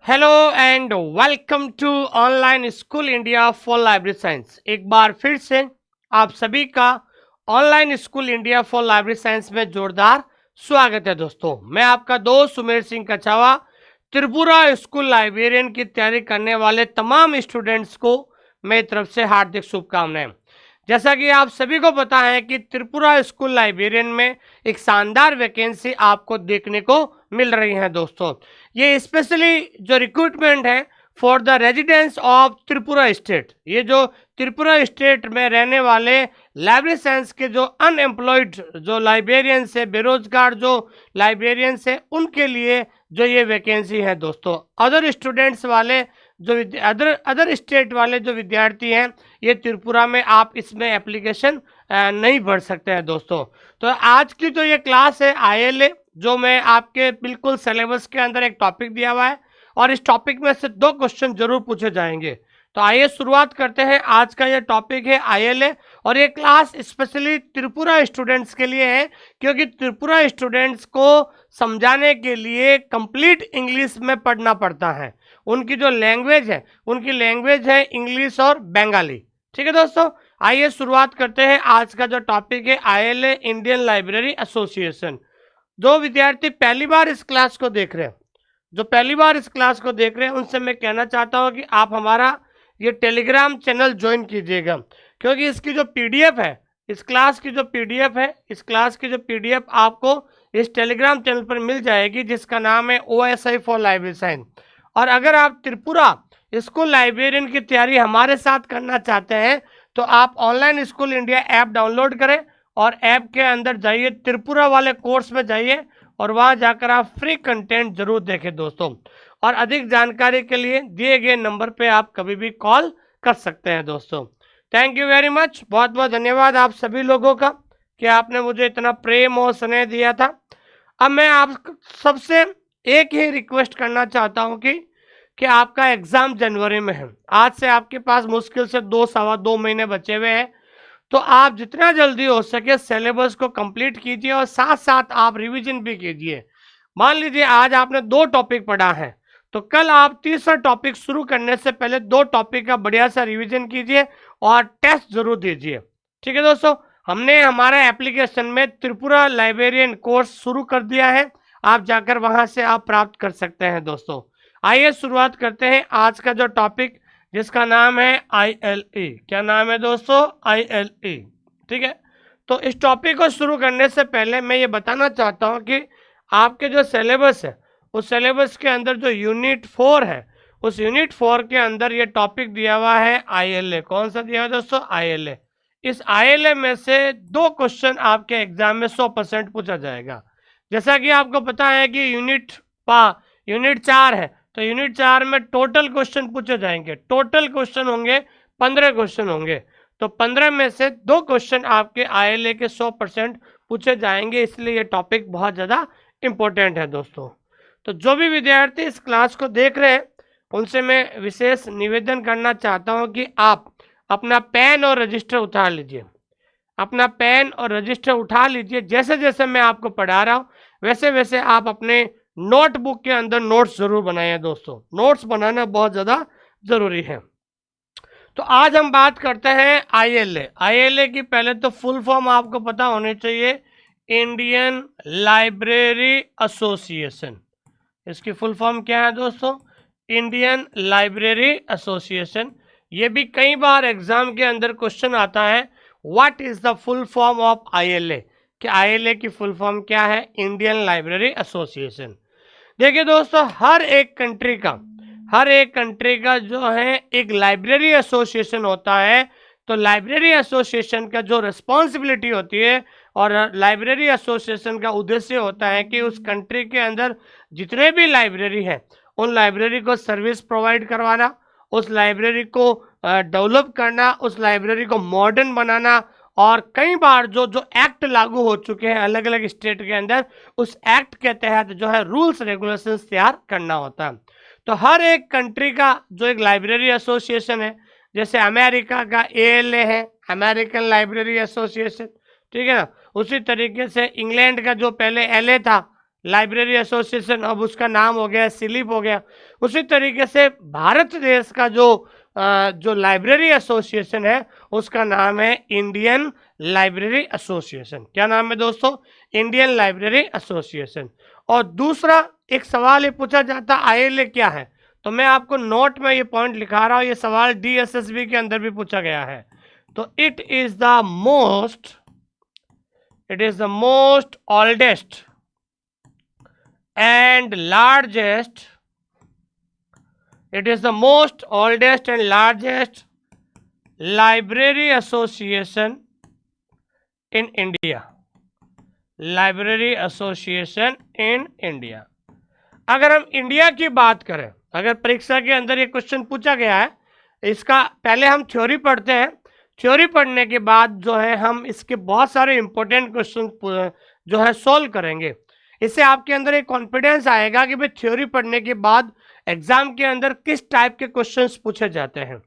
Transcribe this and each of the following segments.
Hello and welcome to online school India for library science. एक बार फिर से आप सभी का online school India for library science में जोरदार स्वागत है। दोस्तों, मैं आपका दोस्त सुमेर सिंह कछावा, त्रिपुरा स्कूल लाइब्रेरियन की तैयारी करने वाले तमाम स्टूडेंट्स को मेरी तरफ से हार्दिक शुभकामनाएं। जैसा कि आप सभी को पता है कि त्रिपुरा स्कूल लाइब्रेरियन में एक शानदार वैकेंसी आपको देखने को मिल रही है। दोस्तों, ये स्पेशली जो रिक्रूटमेंट है for the residence of Tripura state, ये जो त्रिपुरा स्टेट में रहने वाले लाइब्रेरी साइंस के जो अनएम्प्लॉयड जो लाइब्रेरियंस है, बेरोजगार जो लाइब्रेरियंस है, उनके लिए जो ये वैकेंसी है। दोस्तों, अदर स्टूडेंट्स वाले जो अदर स्टेट वाले जो विद्यार्थी हैं, ये त्रिपुरा में आप इसमें एप्लीकेशन नहीं भर सकते हैं। दोस्तों, तो आज की जो ये क्लास है ILA, जो मैं आपके बिल्कुल सिलेबस के अंदर एक टॉपिक दिया हुआ है और इस टॉपिक में से 2 क्वेश्चन जरूर पूछे जाएंगे। तो आइए शुरुआत करते हैं। आज का ये टॉपिक है ILA और ये क्लास स्पेशली त्रिपुरा स्टूडेंट्स के लिए है, क्योंकि त्रिपुरा स्टूडेंट्स को समझाने के लिए कंप्लीट इंग्लिश में पढ़ना पड़ता है। उनकी जो लैंग्वेज है, उनकी लैंग्वेज है इंग्लिश और बंगाली। ठीक है दोस्तों, आइए शुरुआत करते हैं। आज का जो टॉपिक है ILA इंडियन लाइब्रेरी एसोसिएशन। जो विद्यार्थी पहली बार इस क्लास को देख रहे हैं, उनसे मैं कहना चाहता हूं कि आप हमारा ये टेलीग्राम चैनल ज्वाइन कीजिएगा, क्योंकि इसकी जो PDF है, इस क्लास की जो PDF आपको इस टेलीग्राम चैनल पर मिल जाएगी, जिसका नाम है OSI फॉर लाइब्रेरी साइंस। और अगर आप त्रिपुरा स्कूल लाइब्रेरियन की तैयारी हमारे साथ करना चाहते हैं तो आप online school India app download करें और ऐप के अंदर जाइए, त्रिपुरा वाले कोर्स में जाइए और वहां जाकर आप फ्री कंटेंट जरूर देखें। दोस्तों, और अधिक जानकारी के लिए दिए गए नंबर पे आप कभी भी कॉल कर सकते हैं। दोस्तों, थैंक यू वेरी मच, बहुत बहुत धन्यवाद आप सभी लोगों का कि आपने मुझे इतना प्रेम और स्नेह दिया था। अब मैं आप सबसे एक ही रिक्वेस्ट करना चाहता हूं कि आपका एग्जाम जनवरी में है। आज से आपके पास मुश्किल से 2 महीने बचे हुए हैं, तो आप जितना जल्दी हो सके सिलेबस को कंप्लीट कीजिए और साथ साथ आप रिवीजन भी कीजिए। मान लीजिए आज आपने 2 टॉपिक पढ़ा है, तो कल आप तीसरा टॉपिक शुरू करने से पहले 2 टॉपिक का बढ़िया सा रिवीजन कीजिए और टेस्ट जरूर दीजिए। ठीक है दोस्तों, हमने हमारा एप्लीकेशन में त्रिपुरा लाइब्रेरियन कोर्स शुरू कर दिया है, आप जाकर वहां से आप प्राप्त कर सकते हैं। दोस्तों, आइए शुरुआत करते हैं आज का जो टॉपिक, जिसका नाम है ILA। क्या नाम है दोस्तों? ILA। ठीक है, तो इस टॉपिक को शुरू करने से पहले मैं ये बताना चाहता हूँ कि आपके जो सिलेबस है, उस सिलेबस के अंदर जो यूनिट 4 है, उस यूनिट 4 के अंदर ये टॉपिक दिया हुआ है ILA। कौन सा दिया हुआ दोस्तों? ILA। इस ILA में से 2 क्वेश्चन आपके एग्जाम में 100% पूछा जाएगा। जैसा कि आपको पता है कि यूनिट 4 है, तो यूनिट 4 में टोटल क्वेश्चन पूछे जाएंगे। टोटल क्वेश्चन होंगे 15 क्वेश्चन होंगे, तो 15 में से 2 क्वेश्चन आपके ILA के 100% पूछे जाएंगे, इसलिए ये टॉपिक बहुत ज़्यादा इम्पोर्टेंट है। दोस्तों, तो जो भी विद्यार्थी इस क्लास को देख रहे हैं, उनसे मैं विशेष निवेदन करना चाहता हूं कि आप अपना पेन और रजिस्टर उठा लीजिए। जैसे जैसे मैं आपको पढ़ा रहा हूँ, वैसे वैसे आप अपने नोटबुक के अंदर नोट्स जरूर बनाएं। दोस्तों, नोट्स बनाना बहुत ज़्यादा ज़रूरी है। तो आज हम बात करते हैं ILA की। पहले तो फुल फॉर्म आपको पता होनी चाहिए, इंडियन लाइब्रेरी एसोसिएशन। इसकी फुल फॉर्म क्या है दोस्तों? Indian library association. ये भी कई बार एग्जाम के अंदर क्वेश्चन आता है, what is the full form of ILA, कि ILA की फुल फॉर्म क्या है? Indian library association. देखिए दोस्तों, हर एक कंट्री का जो है एक लाइब्रेरी एसोसिएशन होता है। तो लाइब्रेरी एसोसिएशन का जो रिस्पॉन्सिबिलिटी होती है और लाइब्रेरी एसोसिएशन का उद्देश्य होता है कि उस कंट्री के अंदर जितने भी लाइब्रेरी हैं, उन लाइब्रेरी को सर्विस प्रोवाइड करवाना, उस लाइब्रेरी को डेवलप करना, उस लाइब्रेरी को मॉडर्न बनाना, और कई बार जो जो एक्ट लागू हो चुके हैं अलग अलग स्टेट के अंदर, उस एक्ट के तहत जो है रूल्स रेगुलेशंस तैयार करना होता है। तो हर एक कंट्री का जो एक लाइब्रेरी एसोसिएशन है, जैसे अमेरिका का ALA है, अमेरिकन लाइब्रेरी एसोसिएशन। ठीक है ना, उसी तरीके से इंग्लैंड का जो पहले LA था, लाइब्रेरी एसोसिएशन, अब उसका नाम हो गया सिलिप हो गया। उसी तरीके से भारत देश का जो लाइब्रेरी एसोसिएशन है उसका नाम है इंडियन लाइब्रेरी एसोसिएशन। क्या नाम है दोस्तों? Indian library association. और दूसरा एक सवाल ये पूछा जाता है ILA क्या है, तो मैं आपको नोट में ये पॉइंट लिखा रहा हूँ, ये सवाल DSSB के अंदर भी पूछा गया है। तो it is the most oldest and largest library association in India। Library association in India. अगर हम इंडिया की बात करें, अगर परीक्षा के अंदर ये क्वेश्चन पूछा गया है, इसका पहले हम थ्योरी पढ़ते हैं। थ्योरी पढ़ने के बाद जो है हम इसके बहुत सारे इंपॉर्टेंट क्वेश्चन जो है सॉल्व करेंगे। इससे आपके अंदर एक कॉन्फिडेंस आएगा कि भाई थ्योरी पढ़ने के बाद एग्जाम के अंदर किस टाइप के क्वेश्चंस पूछे जाते हैं।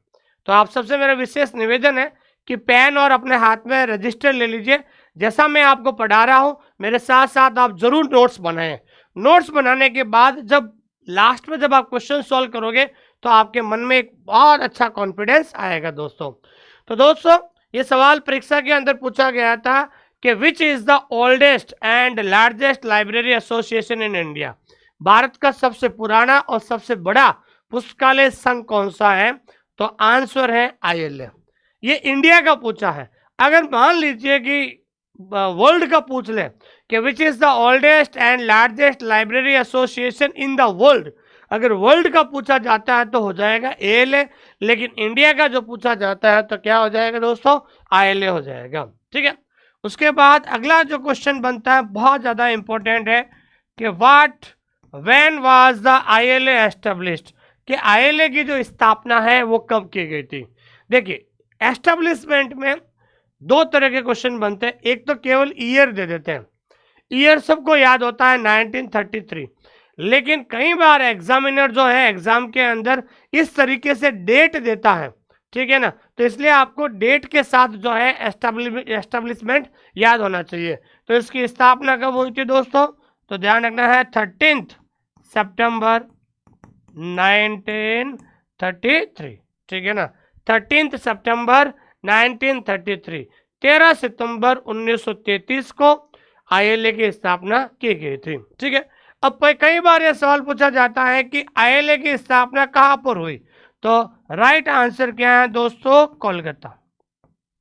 तो आप सबसे मेरा विशेष निवेदन है कि पेन और अपने हाथ में रजिस्टर ले लीजिए। जैसा मैं आपको पढ़ा रहा हूं मेरे साथ साथ आप जरूर नोट्स बनाएं। नोट्स बनाने के बाद जब लास्ट में जब आप क्वेश्चन सॉल्व करोगे तो आपके मन में एक बहुत अच्छा कॉन्फिडेंस आएगा दोस्तों। तो दोस्तों ये सवाल परीक्षा के अंदर पूछा गया था कि which is the oldest and largest library association in India. Bharat का सबसे पुराना और सबसे बड़ा पुस्तकालय संघ कौन सा है? तो आंसर है ILA। ये इंडिया का पूछा है। अगर मान लीजिए कि वर्ल्ड का पूछ ले कि which is the oldest and largest library association in the world, अगर वर्ल्ड का पूछा जाता है तो हो जाएगा ALA, लेकिन इंडिया का जो पूछा जाता है तो क्या हो जाएगा दोस्तों? ILA हो जाएगा। ठीक है। उसके बाद अगला जो क्वेश्चन बनता है बहुत ज्यादा इंपॉर्टेंट है कि when was the ILA established, कि ILA की जो स्थापना है वो कब की गई थी। देखिए एस्टेब्लिशमेंट में दो तरह के क्वेश्चन बनते हैं। एक तो केवल ईयर दे देते हैं, ईयर सबको याद होता है 1933, लेकिन कई बार एग्जामिनर जो है एग्जाम के अंदर इस तरीके से डेट देता है, ठीक है ना, तो इसलिए आपको डेट के साथ जो है एस्टेब्लिशमेंट याद होना चाहिए। तो इसकी स्थापना कब हुई थी दोस्तों? तो ध्यान रखना है 13 सितंबर 1933, ठीक है ना, 13 सितंबर 1933, 13 सितंबर 1933 को ILA की स्थापना की गई थी। ठीक है। अब कई बार यह सवाल पूछा जाता है कि ILA की स्थापना कहां पर हुई, तो राइट आंसर क्या है दोस्तों? कोलकाता।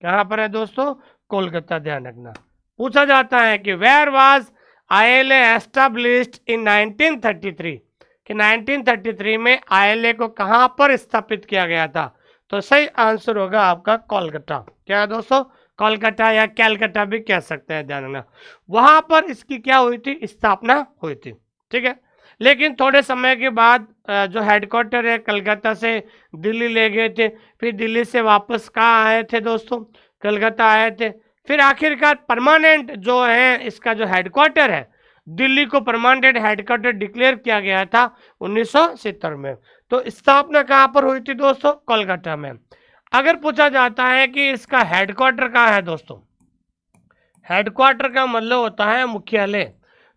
कहां पर है दोस्तों? कोलकाता। ध्यान रखना पूछा जाता है कि where was ILA established in 1933, कि 1933 में ILA को कहां पर स्थापित किया गया था, तो सही आंसर होगा आपका कोलकाता। क्या है दोस्तों? कोलकाता या कैलकाटा भी कह सकते हैं, ध्यान रखना। वहां पर इसकी क्या हुई थी? स्थापना हुई थी। ठीक है। लेकिन थोड़े समय के बाद जो हेडक्वार्टर है कलकत्ता से दिल्ली ले गए थे, फिर दिल्ली से वापस कहाँ आए थे दोस्तों? कलकत्ता आए थे। फिर आखिरकार परमानेंट जो है इसका जो हेडक्वार्टर है दिल्ली को परमानेंट हेडक्वार्टर डिक्लेयर किया गया था 1970 में। तो स्थापना कहाँ पर हुई थी दोस्तों? कोलकाता में। अगर पूछा जाता है कि इसका हेडक्वार्टर कहाँ है दोस्तों, हेडक्वार्टर का मतलब होता है मुख्यालय,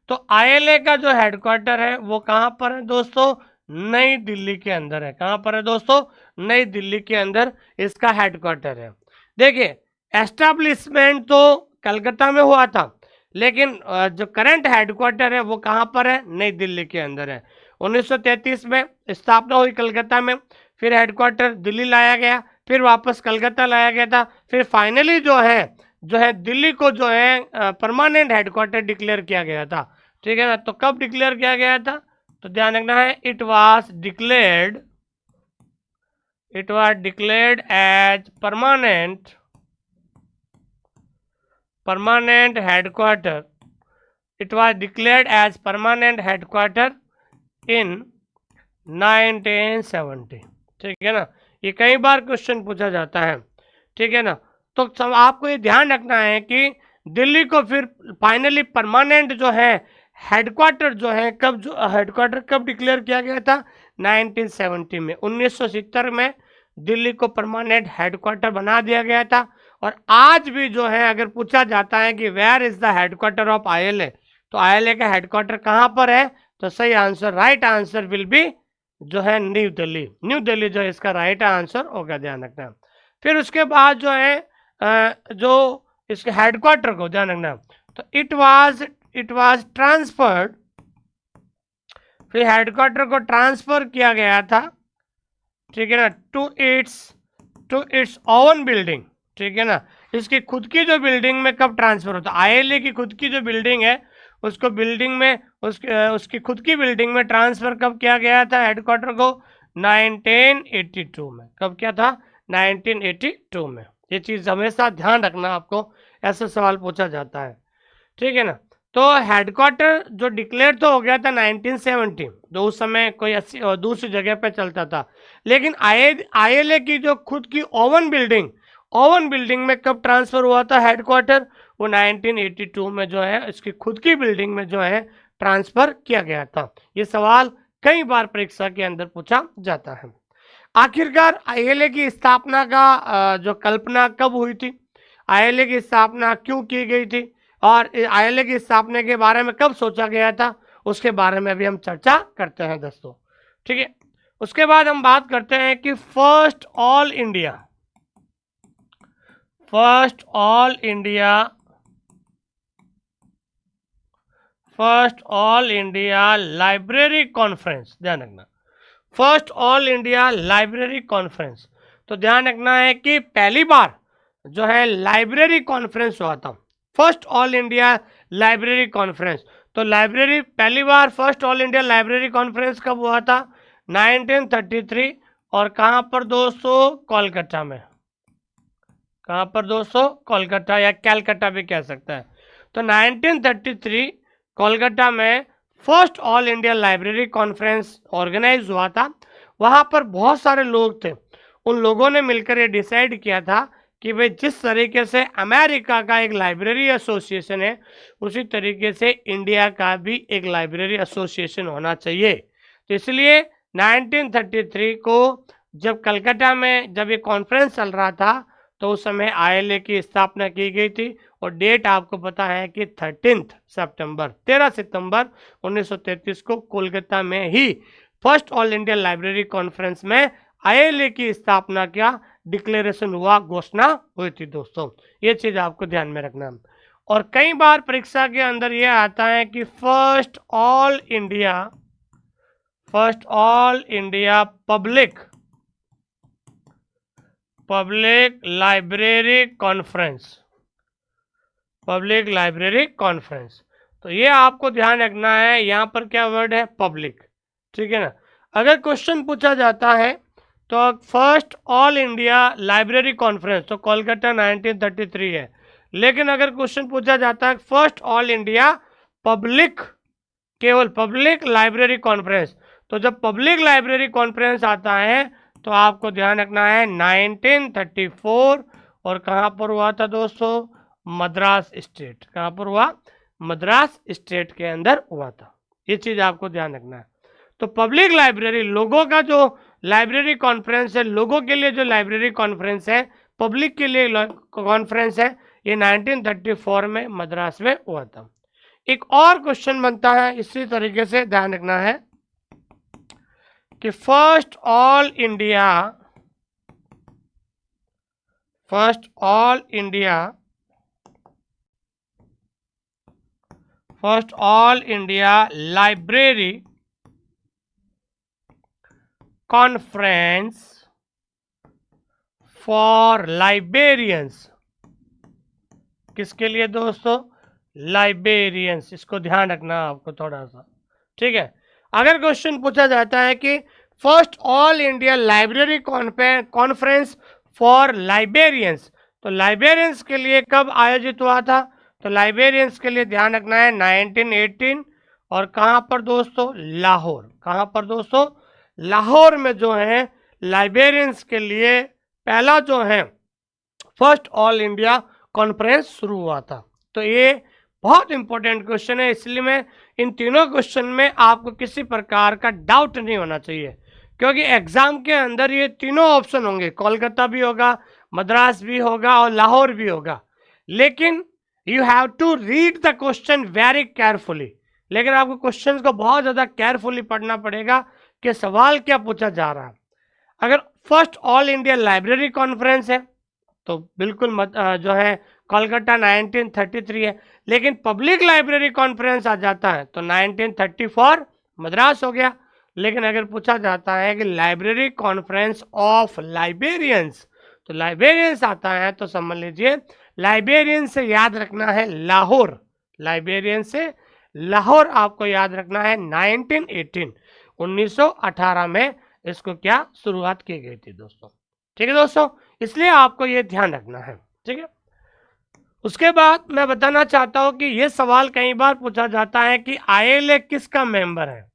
तो ILA का जो हेडक्वार्टर है वो कहाँ पर है दोस्तों? नई दिल्ली के अंदर है। कहाँ पर है दोस्तों? नई दिल्ली के अंदर इसका हेडक्वार्टर है। देखिए एस्टेब्लिशमेंट तो कलकत्ता में हुआ था, लेकिन जो करंट हेडक्वार्टर है वो कहाँ पर है? नई दिल्ली के अंदर है। 1933 में स्थापना हुई कलकत्ता में, फिर हेडक्वार्टर दिल्ली लाया गया, फिर वापस कलकत्ता लाया गया था, फिर फाइनली जो है दिल्ली को जो है परमानेंट हेडक्वार्टर डिक्लेयर किया गया था। ठीक है ना। तो कब डिक्लेयर किया गया था? तो ध्यान रखना है it was declared as permanent headquarter. It was declared as permanent headquarter in 1970। ठीक है ना। ये कई बार क्वेश्चन पूछा जाता है। ठीक है ना। तो आपको ये ध्यान रखना है कि दिल्ली को फिर फाइनली परमानेंट जो है हेडक्वार्टर जो है हेडक्वार्टर कब डिक्लेयर किया गया था? 1970 में। 1970 में दिल्ली को परमानेंट हेडक्वार्टर बना दिया गया था। और आज भी जो है अगर पूछा जाता है कि where is the headquarter of ILA, तो ILA का हेडक्वार्टर कहाँ पर है? तो सही answer, right answer will be जो है न्यू दिल्ली। न्यू दिल्ली जो है इसका राइट आंसर होगा, ध्यान रखना। फिर उसके बाद जो है जो इसके हेडक्वार्टर को ध्यान रखना, तो इट वाज ट्रांसफर्ड, फिर हेडक्वार्टर को ट्रांसफर किया गया था, ठीक है ना, टू इट्स ओन बिल्डिंग, ठीक है ना। इसकी खुद की जो बिल्डिंग में कब ट्रांसफर होता है? ILA की खुद की जो बिल्डिंग है उसको बिल्डिंग में उसकी खुद की बिल्डिंग में ट्रांसफर कब किया गया था हेडक्वार्टर को? 1982 में। कब किया था? 1982 में। ये चीज़ हमेशा ध्यान रखना, आपको ऐसा सवाल पूछा जाता है, ठीक है ना। तो हेडक्वार्टर जो डिक्लेयर तो हो गया था 1970, जो उस समय कोई दूसरी जगह पे चलता था, लेकिन ILA की जो खुद की ओवन बिल्डिंग में कब ट्रांसफर हुआ था हेडक्वार्टर? वो 1982 में जो है इसकी खुद की बिल्डिंग में जो है ट्रांसफर किया गया था। ये सवाल कई बार परीक्षा के अंदर पूछा जाता है। आखिरकार ILA की स्थापना का जो कल्पना कब हुई थी? ILA की स्थापना क्यों की गई थी और ILA की स्थापना के बारे में कब सोचा गया था, उसके बारे में भी हम चर्चा करते हैं दोस्तों, ठीक है। उसके बाद हम बात करते हैं कि first all India library conference, ध्यान रखना, first all India library conference. तो ध्यान रखना है कि पहली बार जो है लाइब्रेरी कॉन्फ्रेंस हुआ था, first all India library conference. तो लाइब्रेरी पहली बार first all India library conference कब हुआ था? 1933। और कहाँ पर दोस्तों? कोलकाता में। कहाँ पर दोस्तों? कोलकाता, या कैलकाटा भी कह सकता है। तो 1933 कोलकाता में first all India library conference organise हुआ था। वहाँ पर बहुत सारे लोग थे, उन लोगों ने मिलकर ये डिसाइड किया था कि भाई जिस तरीके से अमेरिका का एक लाइब्रेरी एसोसिएशन है, उसी तरीके से इंडिया का भी एक लाइब्रेरी एसोसिएशन होना चाहिए। तो इसलिए 1933 को जब कलकत्ता में जब ये कॉन्फ्रेंस चल रहा था, तो उस समय ILA की स्थापना की गई थी। और डेट आपको पता है कि 13 सितंबर 1933 को कोलकाता में ही first all India library conference में ILA की स्थापना का डिक्लेरेशन हुआ, घोषणा हुई थी दोस्तों। ये चीज आपको ध्यान में रखना। और कई बार परीक्षा के अंदर यह आता है कि first all India public library conference. तो ये आपको ध्यान रखना है, यहाँ पर क्या वर्ड है? पब्लिक, ठीक है ना। अगर क्वेश्चन पूछा जाता है तो first all India library conference, तो कोलकाता 1933 है। लेकिन अगर क्वेश्चन पूछा जाता है फर्स्ट ऑल इंडिया केवल पब्लिक लाइब्रेरी कॉन्फ्रेंस, तो जब पब्लिक लाइब्रेरी कॉन्फ्रेंस आता है तो आपको ध्यान रखना है 1934। और कहाँ पर हुआ था दोस्तों? मद्रास स्टेट। कहाँ पर हुआ? मद्रास स्टेट के अंदर हुआ था। ये चीज आपको ध्यान रखना है। तो पब्लिक लाइब्रेरी, लोगों का जो लाइब्रेरी कॉन्फ्रेंस है, लोगों के लिए जो लाइब्रेरी कॉन्फ्रेंस है, पब्लिक के लिए कॉन्फ्रेंस है, ये 1934 में मद्रास में हुआ था। एक और क्वेश्चन बनता है इसी तरीके से, ध्यान रखना है कि first all India library conference for librarians, किसके लिए दोस्तों? लाइब्रेरियंस। इसको ध्यान रखना आपको थोड़ा सा, ठीक है। अगर क्वेश्चन पूछा जाता है कि first all India library conference for librarians, तो लाइब्रेरियंस के लिए कब आयोजित हुआ था? तो लाइब्रेरियंस के लिए ध्यान रखना है 1918। और कहाँ पर दोस्तों? लाहौर। कहाँ पर दोस्तों? लाहौर में जो है लाइब्रेरियंस के लिए पहला जो है फर्स्ट ऑल इंडिया कॉन्फ्रेंस शुरू हुआ था। तो ये बहुत इंपॉर्टेंट क्वेश्चन है, इसलिए मैं इन तीनों क्वेश्चन में आपको किसी प्रकार का डाउट नहीं होना चाहिए, क्योंकि एग्जाम के अंदर ये तीनों ऑप्शन होंगे, कोलकाता भी होगा, मद्रास भी होगा और लाहौर भी होगा। लेकिन you have to read the question very carefully, लेकिन आपको क्वेश्चन को बहुत ज़्यादा केयरफुली पढ़ना पड़ेगा कि सवाल क्या पूछा जा रहा है। अगर first all India library conference है तो बिल्कुल जो है कोलकाता 1933 है, लेकिन पब्लिक लाइब्रेरी कॉन्फ्रेंस आ जाता है तो 1934 मद्रास हो गया। लेकिन अगर पूछा जाता है कि लाइब्रेरी कॉन्फ्रेंस ऑफ लाइब्रेरियंस, तो लाइब्रेरियंस आता है तो समझ लीजिए लाइब्रेरियन से याद रखना है लाहौर, लाइब्रेरियन से लाहौर आपको याद रखना है 1918 1918 में इसको क्या शुरुआत की गई थी दोस्तों। ठीक है दोस्तों, इसलिए आपको ये ध्यान रखना है। ठीक है, उसके बाद मैं बताना चाहता हूं कि ये सवाल कई बार पूछा जाता है कि आईएलए किसका मेंबर है,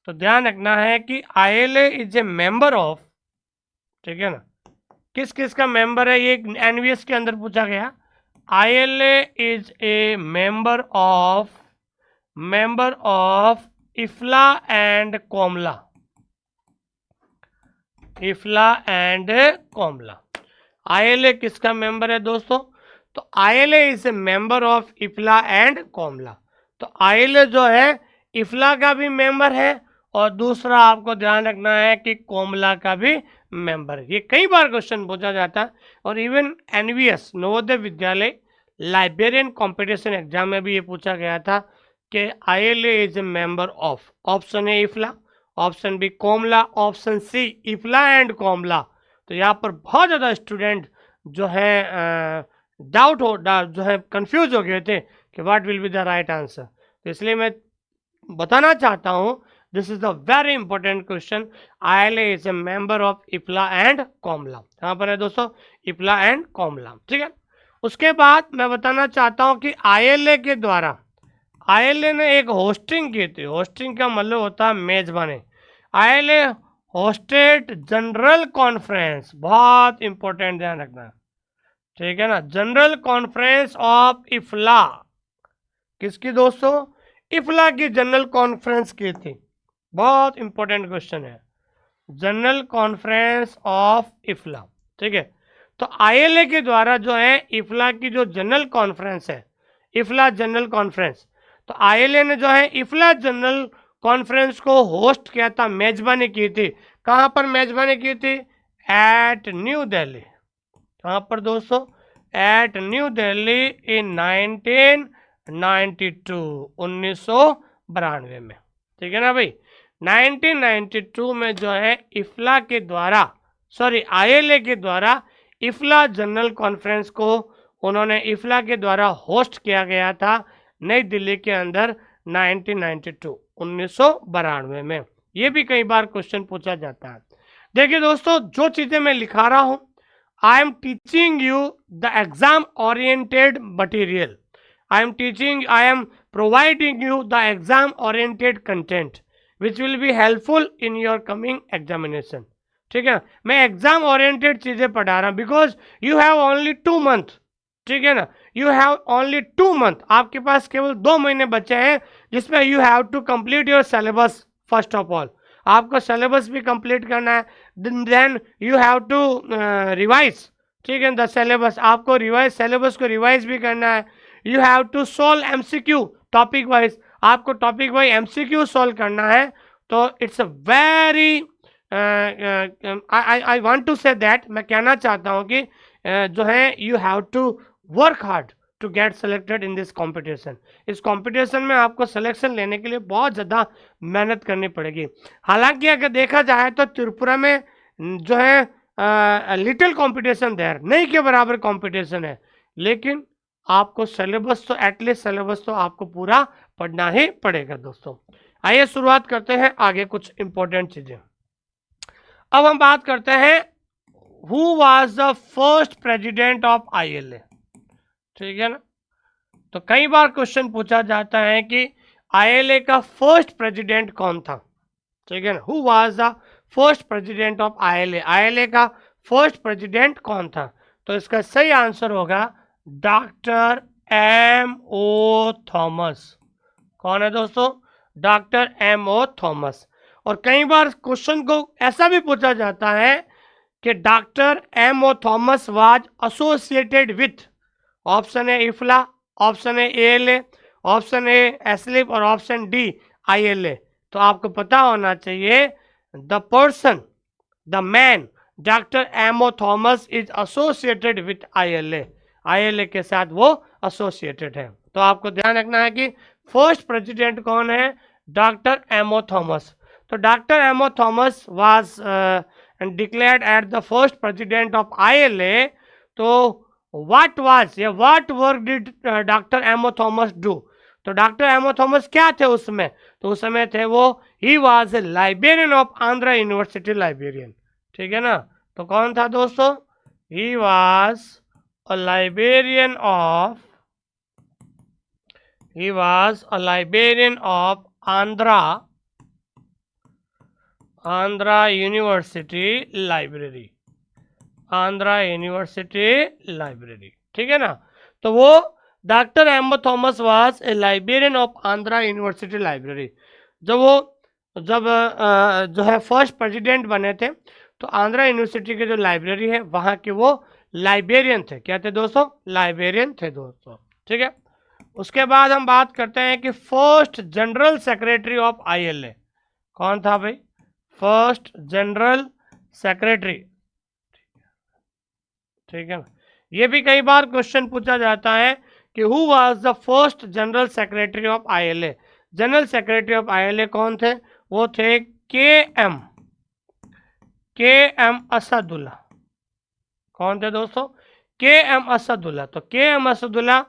तो ध्यान रखना है कि ILA is a member of, ठीक है ना, किस किस का मेंबर है, ये एनवीएस के अंदर पूछा गया। ILA is a member of IFLA and COMLA, IFLA and COMLA. ILA किसका मेंबर है दोस्तों, तो ILA is a member of IFLA and COMLA. तो आईएलए जो है इफ्ला का भी मेंबर है और दूसरा आपको ध्यान रखना है कि कोमला का भी मेंबर है। ये कई बार क्वेश्चन पूछा जाता है और even NVS Navodaya Vidyalaya librarian competition exam में भी ये पूछा गया था कि ILA is a member of, option A IFLA, option B COMLA, option C IFLA and COMLA. तो यहाँ पर बहुत ज़्यादा स्टूडेंट जो है जो है कंफ्यूज हो गए थे कि what will be the right answer. तो इसलिए मैं बताना चाहता हूँ this is the very important question, ILA is a member of IFLA and COMLA. कहाँ पर है दोस्तों, इफ्ला एंड कोमला। ठीक है, उसके बाद मैं बताना चाहता हूँ कि आईएलए के द्वारा, आईएलए ने एक होस्टिंग की थी, होस्टिंग का मतलब होता है मेजबानी। आईएलए होस्टेड जनरल कॉन्फ्रेंस, बहुत इंपॉर्टेंट ध्यान रखना, ठीक है ना, जनरल कॉन्फ्रेंस ऑफ इफ्ला, किसकी दोस्तों, इफ्ला की जनरल कॉन्फ्रेंस की थी। बहुत इंपॉर्टेंट क्वेश्चन है, जनरल कॉन्फ्रेंस ऑफ इफ्ला। ठीक है, तो आईएलए के द्वारा जो है इफ्ला की जो जनरल कॉन्फ्रेंस है, इफ्ला जनरल कॉन्फ्रेंस, तो आईएलए ने जो है इफ्ला जनरल कॉन्फ्रेंस को होस्ट किया था, मेजबानी की थी। कहाँ पर मेजबानी की थी, एट न्यू दिल्ली। कहाँ पर दोस्तों, एट न्यू दिल्ली इन 1992 1992 में। ठीक है ना भाई, 1992 में जो है इफ्ला के द्वारा, सॉरी आईएलए के द्वारा इफ्ला जनरल कॉन्फ्रेंस को उन्होंने इफ्ला के द्वारा होस्ट किया गया था नई दिल्ली के अंदर 1992 1992 में। ये भी कई बार क्वेश्चन पूछा जाता है। देखिए दोस्तों, जो चीज़ें मैं लिखा रहा हूँ, I am teaching you the exam oriented material. I am providing you the exam oriented content which will be helpful in your coming examination. ठीक है, मैं एग्जाम ओरिएंटेड चीज़ें पढ़ा रहा हूँ because you have only 2 month. ठीक है ना, यू हैव ओनली 2 मंथ, आपके पास केवल 2 महीने बचे हैं जिसमें you have to complete your syllabus. First of all आपको सिलेबस भी कंप्लीट करना है, then you have to revise. ठीक है, द सिलेबस, आपको रिवाइज, सिलेबस को रिवाइज भी करना है। You have to solve MCQ topic wise, आपको टॉपिक वाइज एमसीक्यू सॉल्व करना है। तो it's a very I want to say that, मैं कहना चाहता हूँ कि जो है you have to work hard to get selected in this competition. इस कॉम्पिटिशन में आपको सिलेक्शन लेने के लिए बहुत ज़्यादा मेहनत करनी पड़ेगी। हालांकि अगर देखा जाए तो त्रिपुरा में जो है लिटिल कॉम्पिटिशन देयर, नहीं के बराबर कॉम्पिटिशन है, लेकिन आपको सिलेबस तो एटलीस्ट सिलेबस तो आपको पूरा पढ़ना ही पड़ेगा दोस्तों। आइए शुरुआत करते हैं आगे कुछ इंपॉर्टेंट चीज़ें। अब हम बात करते हैं who was the first president of ILA. ठीक है ना, तो कई बार क्वेश्चन पूछा जाता है कि आईएलए का फर्स्ट प्रेसिडेंट कौन था। ठीक है ना, who was the first president of ILA, ILA का फर्स्ट प्रेसिडेंट कौन था। तो इसका सही आंसर होगा डॉक्टर M.O. थॉमस। कौन है दोस्तों, डॉक्टर M.O. थॉमस। और कई बार क्वेश्चन को ऐसा भी पूछा जाता है कि doctor M.O. Thomas was associated with, option A IFLA, option A ALA, option A ASLIB और ऑप्शन डी ILA। तो आपको पता होना चाहिए the person, the man doctor ammo Thomas is associated with ILA, ILA के साथ वो एसोसिएटेड है। तो आपको ध्यान रखना है कि फर्स्ट प्रेसिडेंट कौन है, डॉक्टर एमओ थॉमस। तो doctor ammo Thomas was declared at the first president of ILA। तो व्हाट वाज या what work did doctor ammo Thomas do? तो डॉक्टर एमओ थॉमस क्या थे उस समय? तो उस समय थे वो he was a librarian of Andhra university librarian. ठीक है ना? तो कौन था दोस्तों? He was a librarian of, he was a librarian of Andhra University Library, Andhra university library. ठीक है ना? तो वो doctor M O Thomas was a librarian of Andhra university library. जब जो है फर्स्ट प्रेसिडेंट बने थे, तो आंध्रा यूनिवर्सिटी के जो लाइब्रेरी है वहाँ के वो लाइब्रेरियन थे। क्या थे दोस्तों? लाइब्रेरियन थे दोस्तों। ठीक है। उसके बाद हम बात करते हैं कि first general secretary of ILA कौन था भाई? First general secretary. ठीक है ना? ये भी कई बार क्वेश्चन पूछा जाता है कि who was the first general secretary of ILA। General secretary of ILA कौन थे? वो थे के एम असदुल्ला। कौन थे दोस्तों? KM असदुल्ला। तो KM Asadullah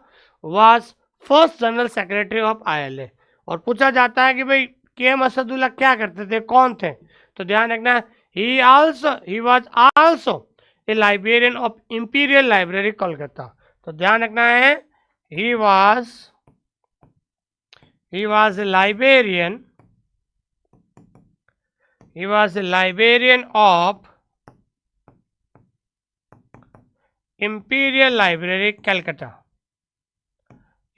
was first general secretary of ILA। और पूछा जाता है कि भाई KM असदुल्ला क्या करते थे, कौन थे? तो ध्यान रखना, he was also a librarian of imperial library Kolkata. तो ध्यान रखना है, ही was a librarian of imperial library Calcutta,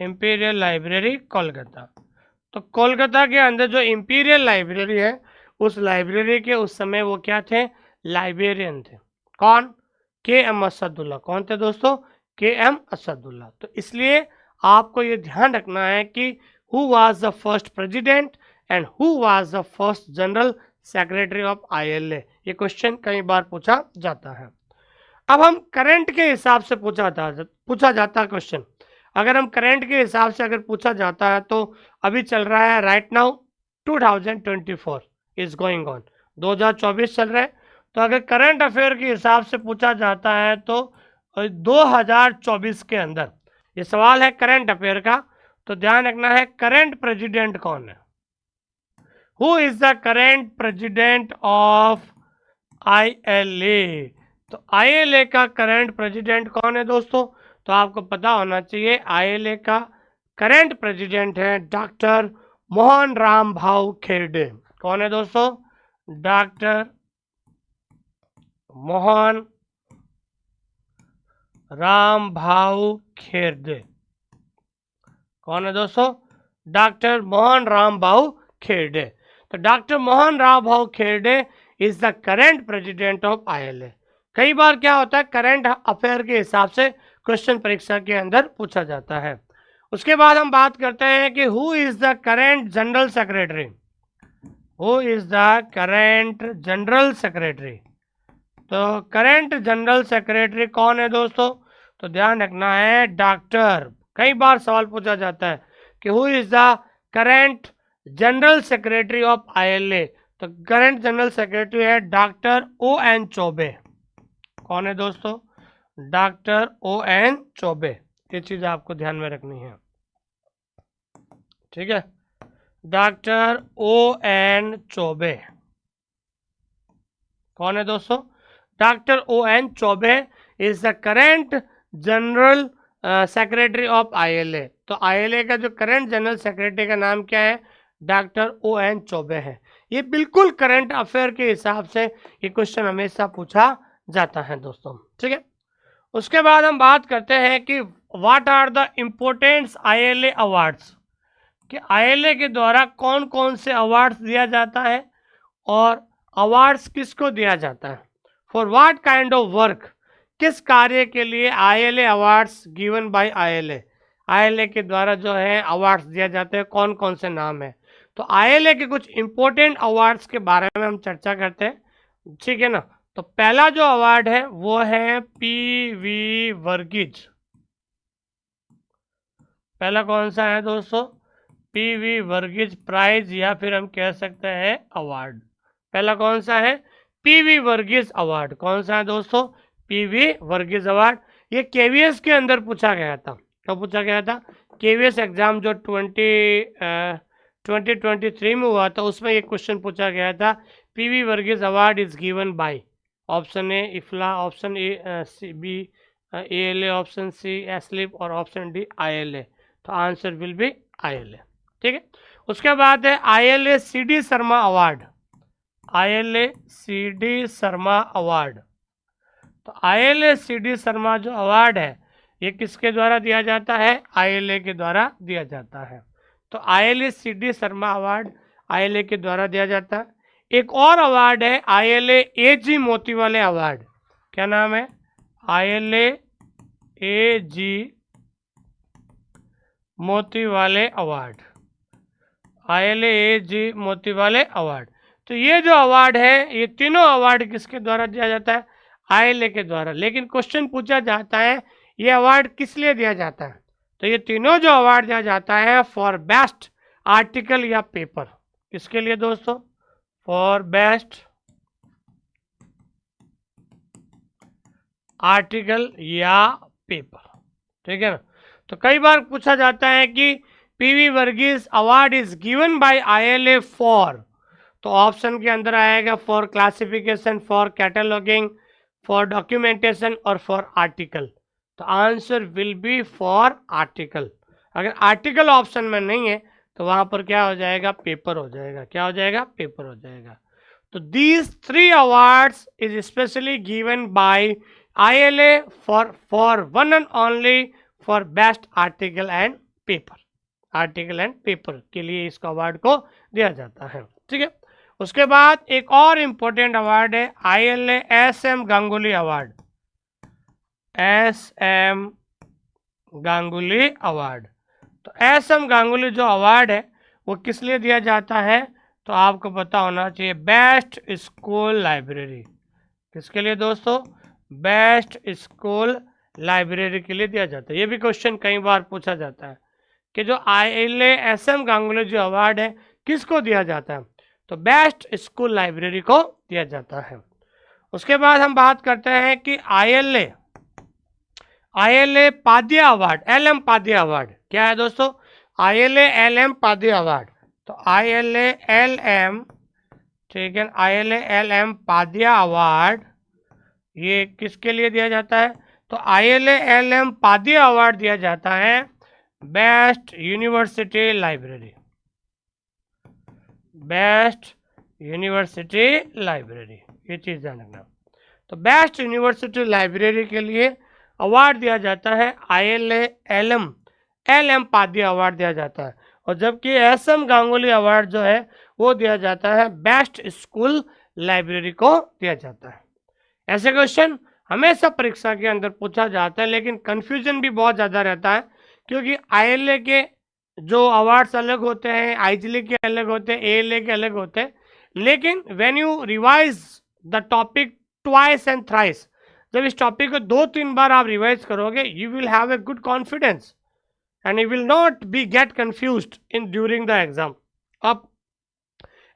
imperial library Kolkata. तो कोलकाता के अंदर जो इंपीरियल लाइब्रेरी है, उस लाइब्रेरी के उस समय वो क्या थे? लाइब्रेरियन थे। कौन? KM असदुल्ला। कौन थे दोस्तों? KM असदुल्ला। तो इसलिए आपको ये ध्यान रखना है कि who was the first president and who was the first general secretary of ILA। ये क्वेश्चन कई बार पूछा जाता है। अब हम करंट के हिसाब से पूछा जाता है क्वेश्चन। अगर हम करंट के हिसाब से अगर पूछा जाता है, तो अभी चल रहा है right now 2024 is going on, 2024 चल रहा है। तो अगर करंट अफेयर के हिसाब से पूछा जाता है तो 2024 के अंदर ये सवाल है करंट अफेयर का। तो ध्यान रखना है, करंट प्रेसिडेंट कौन है? Who is the current president of ILA? तो ILA का करंट प्रेसिडेंट कौन है दोस्तों? तो आपको पता होना चाहिए ILA का करंट प्रेसिडेंट है डॉक्टर मोहन राम भाऊ खेरडे। कौन है दोस्तों? डॉक्टर मोहन राम भाऊ खेरडे। कौन है दोस्तों? डॉक्टर मोहन राम भाऊ खेरडे। तो डॉक्टर मोहन राम भाऊ Kherde is the current president of ILA। कई बार क्या होता है, करंट अफेयर के हिसाब से क्वेश्चन परीक्षा के अंदर पूछा जाता है। उसके बाद हम बात करते हैं कि who is the current general secretary. Who is the current general secretary? तो करंट जनरल सेक्रेटरी कौन है दोस्तों? तो ध्यान रखना है, डॉक्टर, कई बार सवाल पूछा जाता है कि who is the current general secretary of ILA। तो करंट जनरल सेक्रेटरी है डॉक्टर ON चौबे। कौन है दोस्तों? Doctor ON Choubey. ये चीज आपको ध्यान में रखनी है। ठीक है, डॉक्टर ON चौबे। कौन है दोस्तों? Doctor ON Choubey is the current general secretary of ILA। तो ILA का जो करंट जनरल सेक्रेटरी का नाम क्या है? डॉक्टर ON चौबे है। ये बिल्कुल करंट अफेयर के हिसाब से ये क्वेश्चन हमेशा पूछा जाता है दोस्तों। ठीक है, उसके बाद हम बात करते हैं कि what are the importants ILA awards, कि ILA के द्वारा कौन कौन से अवार्ड्स दिया जाता है और अवार्ड्स किसको दिया जाता है। For what kind of work, किस कार्य के लिए ILA awards given by ILA। ILA के द्वारा जो है अवार्ड्स दिया जाते हैं, कौन कौन से नाम है। तो ILA के कुछ इंपॉर्टेंट अवार्ड्स के बारे में हम चर्चा करते हैं, ठीक है ना। तो पहला जो अवार्ड है वो है PV वर्गीज। पहला कौन सा है दोस्तों, PV वर्गीज प्राइज, या फिर हम कह सकते हैं अवार्ड। पहला कौन सा है, PV वर्गीज अवार्ड। कौन सा है दोस्तों, PV वर्गीज अवार्ड। ये KVS के अंदर पूछा गया था। कब पूछा गया था, KVS एग्जाम जो 2023 में हुआ था, उसमें ये क्वेश्चन पूछा गया था। PV Varghese award is given by, option A IFLA, option A B ALA, option C ASLIB और ऑप्शन डी ILA। तो आंसर विल बी ILA, ठीक है। उसके बाद है ILA CD Sharma award. ILA CD Sharma award. तो ILA CD शर्मा जो अवार्ड है ये किसके द्वारा दिया जाता है, ILA के द्वारा दिया जाता है। तो ILA CD Sharma award ILA के द्वारा दिया जाता है। एक और अवार्ड है ILA AG मोतीवाले अवार्ड। क्या नाम है, ILA AG Motiwale award. ILA AG Motiwale award. तो ये जो अवार्ड है, ये तीनों अवार्ड किसके द्वारा दिया जाता है, ILA के द्वारा। लेकिन क्वेश्चन पूछा जाता है ये अवार्ड किस लिए दिया जाता है। तो ये तीनों जो अवार्ड दिया जाता है फॉर बेस्ट आर्टिकल या पेपर। किसके लिए दोस्तों, फॉर बेस्ट आर्टिकल या पेपर, ठीक है ना। तो कई बार पूछा जाता है कि PV Varghese award is given by ILA for, तो ऑप्शन के अंदर आएगा for classification, for cataloguing, for documentation और फॉर आर्टिकल। तो answer will be for article. अगर आर्टिकल ऑप्शन में नहीं है तो वहां पर क्या हो जाएगा, पेपर हो जाएगा। क्या हो जाएगा, पेपर हो जाएगा। तो these 3 awards is specially given by ILA for one and only for best article and paper. Article and paper के लिए इसको अवार्ड को दिया जाता है, ठीक है। उसके बाद एक और इम्पोर्टेंट अवार्ड है ILA SM Ganguly award. SM Ganguly award. तो SM गांगुली जो अवार्ड है वो किस लिए दिया जाता है, तो आपको पता होना चाहिए, बेस्ट स्कूल लाइब्रेरी। किसके लिए दोस्तों, बेस्ट स्कूल लाइब्रेरी के लिए दिया जाता है। ये भी क्वेश्चन कई बार पूछा जाता है कि जो ILA SM गांगुली जो अवार्ड है किसको दिया जाता है, तो बेस्ट स्कूल लाइब्रेरी को दिया जाता है। उसके बाद हम बात करते हैं कि ILA Padia award, LM Padia award. क्या है दोस्तों, ILA LM पादिया अवार्ड। तो ILA LM, ठीक है, ILA LM पादिया अवार्ड ये किसके लिए दिया जाता है, तो ILA LM पादिया अवार्ड दिया जाता है best university library. Best university library, ये चीज ध्यान रखना। तो बेस्ट यूनिवर्सिटी लाइब्रेरी के लिए अवार्ड दिया जाता है ILA LM पादिया अवार्ड दिया जाता है। और जबकि SM गांगुली अवार्ड जो है वो दिया जाता है बेस्ट स्कूल लाइब्रेरी को दिया जाता है। ऐसे क्वेश्चन हमेशा परीक्षा के अंदर पूछा जाता है, लेकिन कंफ्यूजन भी बहुत ज़्यादा रहता है, क्योंकि ILA के जो अवार्ड्स अलग होते हैं, IGLA के अलग होते हैं, ALA के अलग होते हैं। लेकिन when you revise the topic twice and thrice, जब इस टॉपिक को 2-3 बार आप रिवाइज करोगे, you will have a good confidence and you will not be get confused in during the exam. आप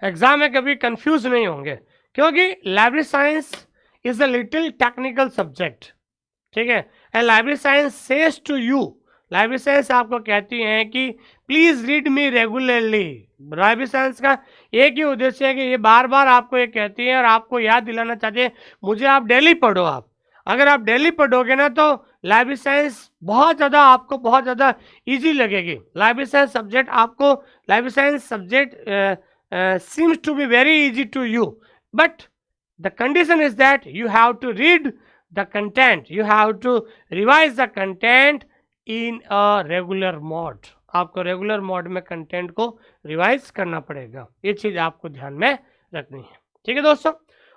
एग्जाम में कभी कंफ्यूज नहीं होंगे, क्योंकि library science is a little technical subject, ठीक है। And library science says to you, library science आपको कहती है कि please read me regularly. Library science का एक ही उद्देश्य है कि ये बार बार आपको ये कहती है और आपको याद दिलाना चाहती है, मुझे आप डेली पढ़ो। आप अगर आप डेली पढ़ोगे ना तो लाइब्रेरी साइंस बहुत ज़्यादा आपको बहुत ज़्यादा इजी लगेगी। लाइब्रेरी साइंस सब्जेक्ट आपको, library science subject seems to be very easy to you, but the condition is that you have to read the content, you have to revise the content in a regular mode। आपको regular mode में content को revise करना पड़ेगा, ये चीज़ आपको ध्यान में रखनी है, ठीक है दोस्तों।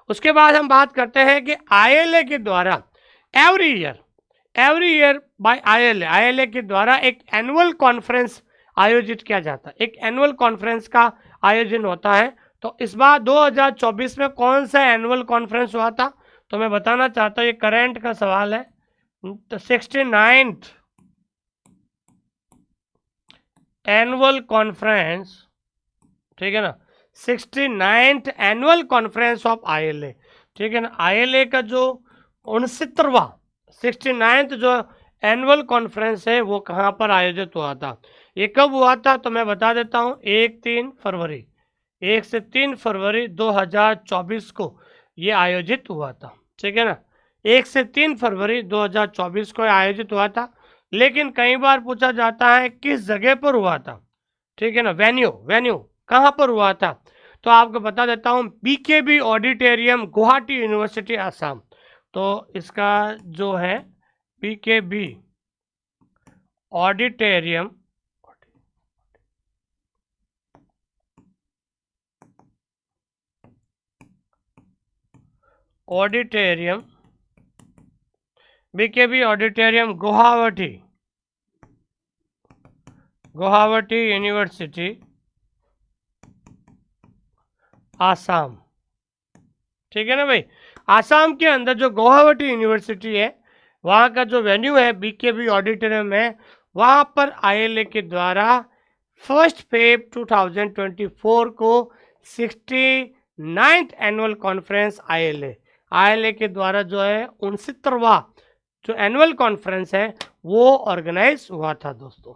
उसके बाद हम बात करते हैं कि ILA के द्वारा एवरी ईयर बाय आईएलए, आईएलए के द्वारा एक एनुअल कॉन्फ्रेंस आयोजित किया जाता है, एक एनुअल कॉन्फ्रेंस का आयोजन होता है। तो इस बार 2024 में कौन सा एनुअल कॉन्फ्रेंस हुआ था, तो मैं बताना चाहता हूँ, ये करंट का सवाल है। तो 69th एनुअल कॉन्फ्रेंस, ठीक है ना, 69th annual conference of ILA, ठीक है ना, आईएलए का जो 69वां 69th जो एनुअल कॉन्फ्रेंस है वो कहाँ पर आयोजित हुआ था, ये कब हुआ था, तो मैं बता देता हूँ, 1 से 3 फरवरी 2024 को ये आयोजित हुआ था, ठीक है ना, 1 से 3 फरवरी 2024 को आयोजित हुआ था। लेकिन कई बार पूछा जाता है किस जगह पर हुआ था, ठीक है ना, वेन्यू वेन्यू कहाँ पर हुआ था, तो आपको बता देता हूँ, BKB auditorium, Guwahati university, Assam. तो इसका जो है BKB auditorium, auditorium, BKB auditorium, Guwahati, Guwahati university, Assam, ठीक है ना भाई। आसाम के अंदर जो गुवाहाटी यूनिवर्सिटी है, वहाँ का जो वेन्यू है बीकेबी ऑडिटोरियम है, वहाँ पर आईएलए के द्वारा 1 फेब 2024 को 69th एनुअल कॉन्फ्रेंस आईएलए के द्वारा जो है 69वां जो एनुअल कॉन्फ्रेंस है वो ऑर्गेनाइज हुआ था दोस्तों,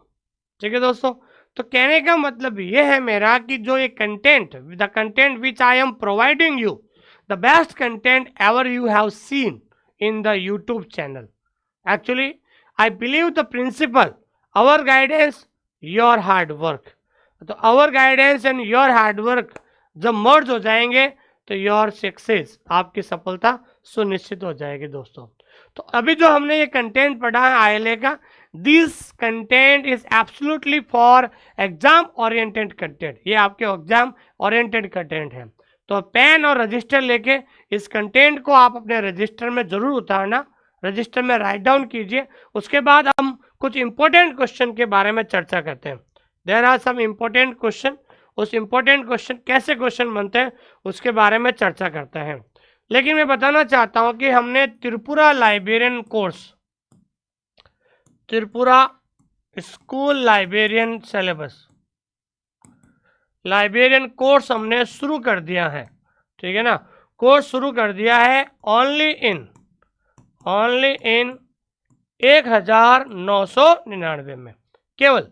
ठीक है दोस्तों। तो कहने का मतलब ये है मेरा कि जो ये content, the content which I am providing you, the best content ever you have seen in the YouTube channel. Actually, I believe the principle, our guidance, your hard work. तो our guidance and your hard work जब मर्ज हो जाएंगे तो your success, आपकी सफलता सुनिश्चित हो जाएगी दोस्तों। तो अभी जो हमने ये कंटेंट पढ़ा है आईएलए का, this content is absolutely for exam oriented content, ये आपके एग्जाम ओरिएंटेड कंटेंट है। तो पेन और रजिस्टर लेके इस कंटेंट को आप अपने रजिस्टर में जरूर उतारना, रजिस्टर में राइट डाउन कीजिए। उसके बाद हम कुछ इंपॉर्टेंट क्वेश्चन के बारे में चर्चा करते हैं। There are some important question, उस इंपॉर्टेंट क्वेश्चन कैसे क्वेश्चन बनते हैं उसके बारे में चर्चा करते हैं। लेकिन मैं बताना चाहता हूं कि हमने Tripura librarian course, Tripura school librarian syllabus, librarian course हमने शुरू कर दिया है, ठीक है ना, कोर्स शुरू कर दिया है ओनली इन 1999 में, केवल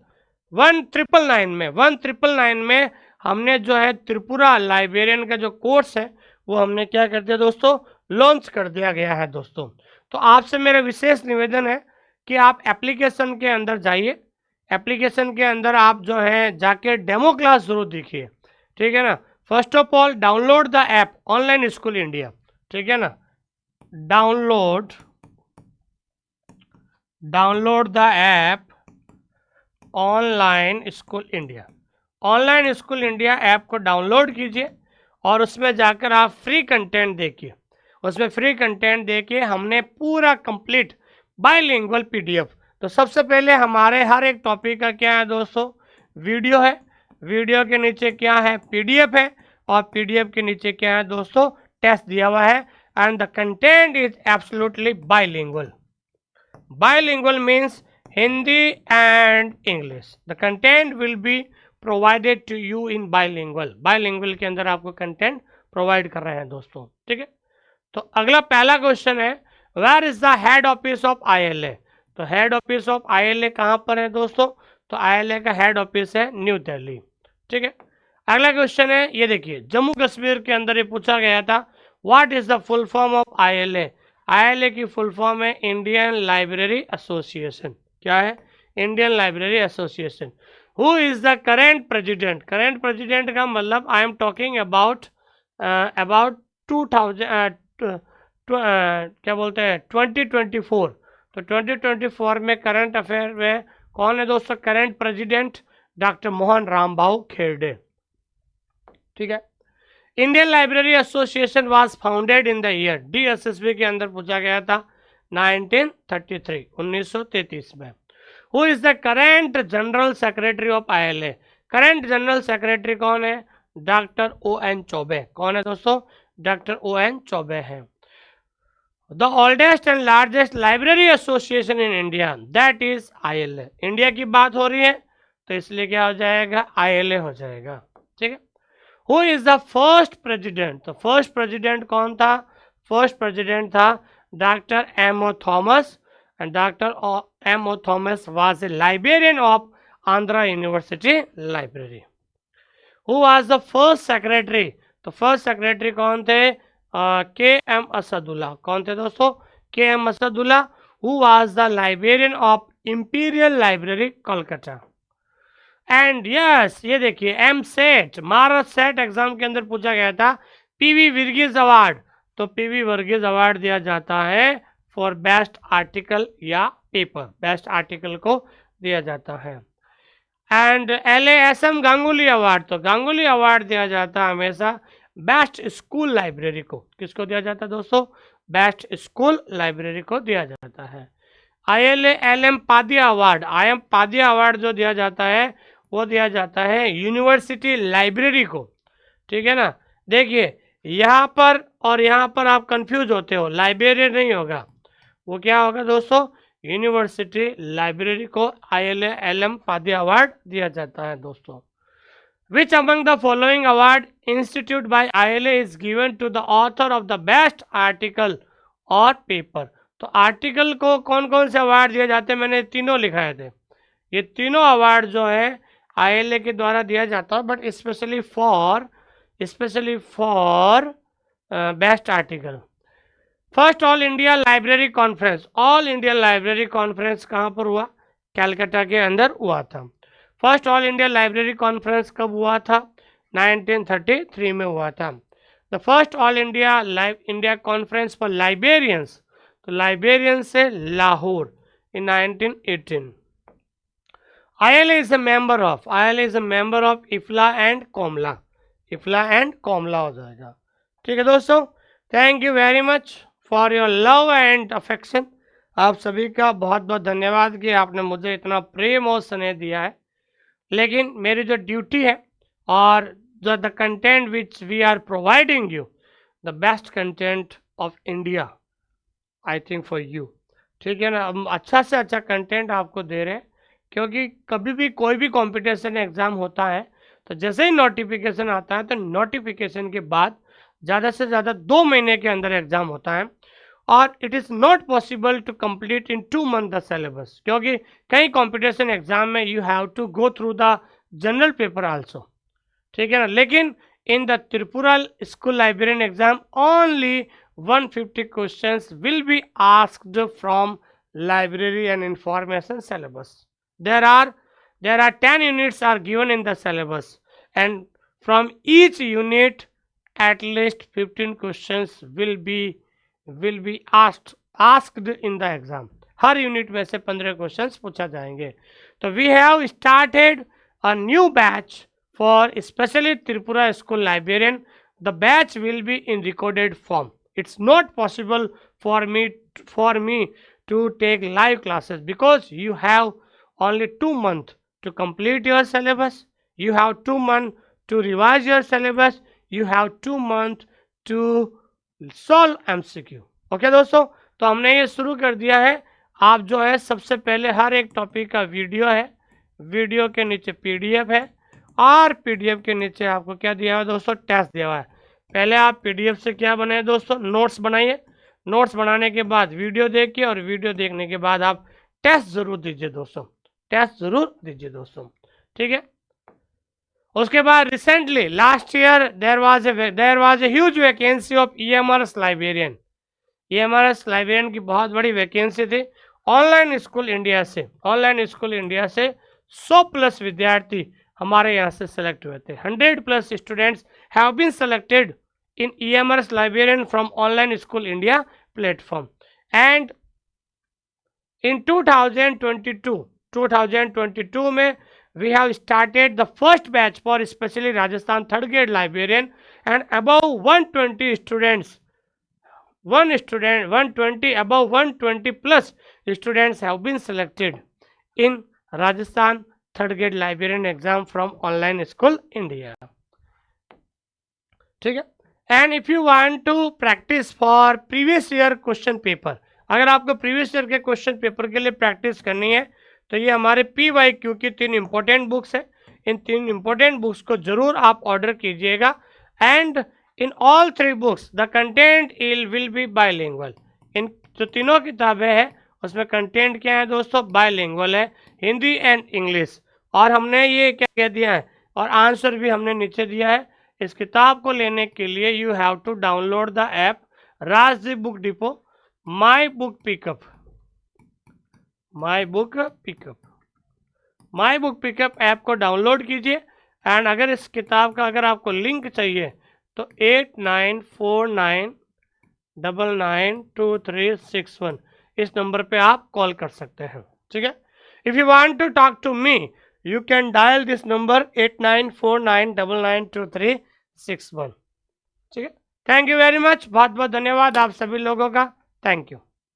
1999 में हमने जो है त्रिपुरा लाइब्रेरियन का जो कोर्स है वो हमने क्या कर दिया दोस्तों, लॉन्च कर दिया गया है दोस्तों। तो आपसे मेरा विशेष निवेदन है कि आप एप्लीकेशन के अंदर जाइए, एप्लीकेशन के अंदर आप जो है जाके डेमो क्लास जरूर देखिए, ठीक है ना। First of all download the app online school India, ठीक है ना, download the app online school India, online school India app को डाउनलोड कीजिए और उसमें जाकर आप फ्री कंटेंट देखिए। उसमें फ्री कंटेंट देखिए, हमने पूरा कंप्लीट बाइलिंगुअल पीडीएफ। तो सबसे पहले हमारे हर एक टॉपिक का क्या है दोस्तों, वीडियो है, वीडियो के नीचे क्या है, पीडीएफ है, और पीडीएफ के नीचे क्या है दोस्तों, टेस्ट दिया हुआ है। And the content is absolutely bilingual, bilingual means Hindi and English. The content will be provided to you in bilingual, bilingual के अंदर आपको कंटेंट प्रोवाइड कर रहे हैं दोस्तों, ठीक है। तो अगला पहला क्वेश्चन है, where is the head office of ILA. तो हेड ऑफिस ऑफ आईएलए कहाँ पर है दोस्तों, तो आईएलए का हेड ऑफिस है न्यू दिल्ली, ठीक है। अगला क्वेश्चन है, ये देखिए, जम्मू कश्मीर के अंदर ये पूछा गया था, what is the full form of ILA. ILA की फुल फॉर्म है इंडियन लाइब्रेरी एसोसिएशन। क्या है, Indian library association. Who is the current president, current president का मतलब आई एम टॉकिंग अबाउट 2000 क्या बोलते हैं 2024। तो 2024 में करंट अफेयर में कौन है दोस्तों, current president doctor Mohan Rambhau Kherde, ठीक है। Indian library association was founded in the year, DSSB के अंदर पूछा गया था, 1933, 1933 में। Who is the current general secretary of ILA? Current general secretary कौन है? Doctor ON Choubey. कौन है दोस्तों? डॉक्टर ON चौबे है। The oldest and largest library association in India, that is ILA। India की बात हो रही है तो इसलिए क्या हो जाएगा? ILA हो जाएगा। ठीक है। Who is the first president? तो फर्स्ट प्रेसिडेंट कौन था? फर्स्ट प्रेसिडेंट था doctor M.O. Thomas, and doctor M.O. Thomas was a librarian of Andhra university library. Who was the first secretary? तो फर्स्ट सेक्रेटरी कौन थे? KM असदुल्ला। कौन थे दोस्तों? KM Asadullah, who was the librarian of imperial library Kolkata. And yes, ये देखिए M.Set, Maharashtra set exam के अंदर पूछा गया था। PV वर्गीज अवार्ड, तो PV वर्गीज अवार्ड दिया जाता है फॉर बेस्ट आर्टिकल या पेपर, बेस्ट आर्टिकल को दिया जाता है। एंड LASM गांगुली अवार्ड, तो गांगुली अवार्ड दिया जाता है हमेशा बेस्ट स्कूल लाइब्रेरी को। किसको दिया जाता है दोस्तों? बेस्ट स्कूल लाइब्रेरी को दिया जाता है। ILA LM Padia award, IM Padia award जो दिया जाता है वो दिया जाता है यूनिवर्सिटी लाइब्रेरी को। ठीक है ना। देखिए यहाँ पर और यहाँ पर आप कंफ्यूज होते हो, लाइब्रेरी नहीं होगा, वो क्या होगा दोस्तों? यूनिवर्सिटी लाइब्रेरी को ILA LM पादिया अवार्ड दिया जाता है दोस्तों। Which among the following award instituted by ILA is given to the author of the best article or paper? तो आर्टिकल को कौन कौन से अवार्ड दिए जाते हैं? मैंने तीनों लिखाए थे। ये तीनों अवार्ड जो है ILA के द्वारा दिया जाता है, but specially for best article. First all India library conference, all India library conference कहाँ पर हुआ? कैलकाटा के अंदर हुआ था। First all India library conference कब हुआ था? 1933 में हुआ था। The first all India conference for librarians, तो लाइब्रेरियंस से Lahore in 1918। ILA is a member of IFLA and COMLA, IFLA and COMLA हो जाएगा। ठीक है दोस्तों, thank you very much for your love and affection. आप सभी का बहुत बहुत धन्यवाद कि आपने मुझे इतना प्रेम और स्नेह दिया है। लेकिन मेरी जो ड्यूटी है और जो the content which we are providing you, the best content of India, I think for you. ठीक है ना। हम अच्छा से अच्छा कंटेंट आपको दे रहे हैं, क्योंकि कभी भी कोई भी कंपटीशन एग्ज़ाम होता है तो जैसे ही नोटिफिकेशन आता है तो नोटिफिकेशन के बाद ज़्यादा से ज़्यादा 2 महीने के अंदर एग्ज़ाम होता है, और it is not possible to complete in 2 month the syllabus, क्योंकि कई कंपटीशन एग्जाम में you have to go through the general paper also. ठीक है ना। लेकिन in the Tripura school librarian exam only 150 questions will be asked from library and information syllabus. There are 10 units are given in the syllabus, and from each unit at least 15 questions will be asked in the exam. हर unit में से 15 questions पूछा जाएंगे। तो we have started a new batch for specially Tripura school librarian. The batch will be in recorded form. It's not possible for me to take live classes because you have only 2 months to complete your syllabus. You have 2 months to revise your syllabus. You have 2 months to solve MCQ. Okay दोस्तों, तो हमने ये शुरू कर दिया है। आप जो है सबसे पहले हर एक टॉपिक का वीडियो है, वीडियो के नीचे PDF है, और PDF के नीचे आपको क्या दिया है दोस्तों? टेस्ट दिया हुआ है। पहले आप PDF से क्या बनाए दोस्तों? नोट्स बनाइए। नोट्स बनाने के बाद वीडियो देखिए, और वीडियो देखने के बाद आप टेस्ट जरूर दीजिए दोस्तों, टेस्ट जरूर दीजिए दोस्तों। ठीक है। उसके बाद recently last year there was a huge vacancy of EMRS librarian. EMRS librarian की बहुत बड़ी वैकेंसी थी। ऑनलाइन स्कूल इंडिया से 100+ विद्यार्थी हमारे यहाँ से सेलेक्ट हुए थे। 100+ students have been selected in EMRS librarian from online school India platform, and in 2022 में we have started the first batch for especially Rajasthan 3rd grade librarian, and above 120 students 120 above 120 plus students have been selected in Rajasthan third grade librarian exam from online school India. ठीक है. And if you want to practise for previous year question paper, अगर आपको previous year के question paper के लिए practice करनी है तो ये हमारे PYQ की 3 इंपॉर्टेंट बुक्स है. इन 3 इंपॉर्टेंट बुक्स को जरूर आप ऑर्डर कीजिएगा. And in all 3 books the content will be bilingual. इन जो तीनों किताबें हैं उसमें कंटेंट क्या है दोस्तों, बायलिंगुअल है, हिंदी एंड इंग्लिश. और हमने ये क्या कह दिया है, और आंसर भी हमने नीचे दिया है. इस किताब को लेने के लिए you have to download the app Rajdeep book depot my book pickup. My book pickup app को डाउनलोड कीजिए. एंड अगर इस किताब का अगर आपको लिंक चाहिए तो 8949992361 इस नंबर पे आप कॉल कर सकते हैं. ठीक है. If you want to talk to me you can dial this number 8949992361. ठीक है. Thank you very much. बहुत बहुत धन्यवाद आप सभी लोगों का. Thank you.